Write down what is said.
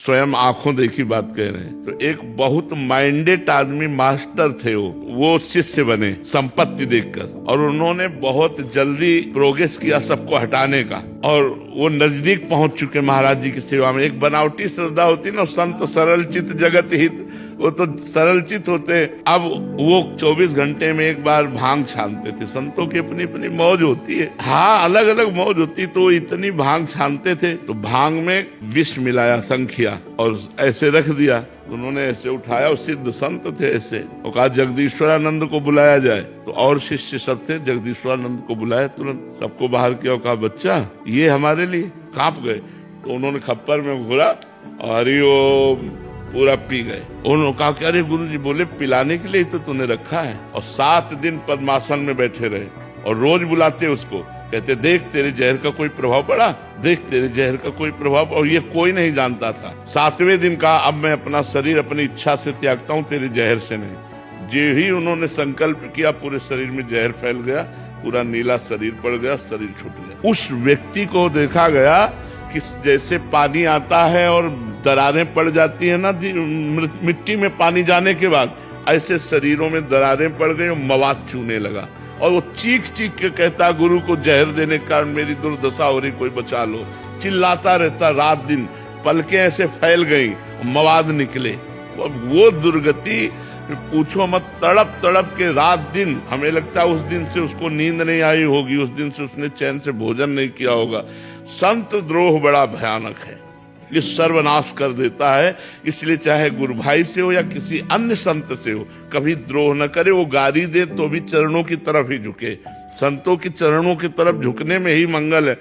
स्वयं आंखों देखी बात कह रहे हैं। तो एक बहुत माइंडेड आदमी मास्टर थे, वो शिष्य बने संपत्ति देखकर, और उन्होंने बहुत जल्दी प्रोग्रेस किया सबको हटाने का, और वो नजदीक पहुंच चुके महाराज जी की सेवा में। एक बनावटी श्रद्धा होती ना, संत सरल चित जगत हित, वो तो सरल चित होते। अब वो 24 घंटे में एक बार भांग छानते थे। संतों की अपनी अपनी मौज होती है, हाँ अलग अलग मौज होती। तो इतनी भांग छानते थे, तो भांग में विष मिलाया संखिया और ऐसे रख दिया। उन्होंने ऐसे उठाया, और सिद्ध संत थे ऐसे, और कहा जगदीश्वरानंद को बुलाया जाए। तो और शिष्य सब थे, जगदीश्वरानंद को बुलाया, तुरंत सबको बाहर किया और कहा बच्चा ये हमारे लिए। कांप गए। तो उन्होंने खप्पर में घुरा और हरिओम पूरा पी गए। उन्होंने कहा कि अरे गुरुजी, बोले पिलाने के लिए तो तूने रखा है। और 7 दिन पद्मासन में बैठे रहे, और रोज बुलाते उसको, कहते देख तेरे जहर का कोई प्रभाव पड़ा, देख तेरे जहर का कोई प्रभाव। और ये कोई नहीं जानता था। 7वें दिन कहा अब मैं अपना शरीर अपनी इच्छा से त्यागता हूँ, तेरे जहर से नहीं। जो ही उन्होंने संकल्प किया, पूरे शरीर में जहर फैल गया, पूरा नीला शरीर पड़ गया, शरीर छूट गया। उस व्यक्ति को देखा गया कि जैसे पानी आता है और दरारें पड़ जाती है ना मिट्टी में पानी जाने के बाद, ऐसे शरीरों में दरारें पड़ गई और मवाद चूने लगा। और वो चीख चीख के कहता गुरु को जहर देने के कारण मेरी दुर्दशा हो रही, कोई बचा लो। चिल्लाता रहता रात दिन, पलकें ऐसे फैल गई, मवाद निकले। वो दुर्गति पूछो मत, तड़प तड़प के रात दिन, हमें लगता है उस दिन से उसको नींद नहीं आई होगी, उस दिन से उसने चैन से भोजन नहीं किया होगा। संत द्रोह बड़ा भयानक है, ये सर्वनाश कर देता है। इसलिए चाहे गुरु भाई से हो या किसी अन्य संत से हो, कभी द्रोह न करे। वो गाली दे तो भी चरणों की तरफ ही झुके, संतों की चरणों की तरफ झुकने में ही मंगल है।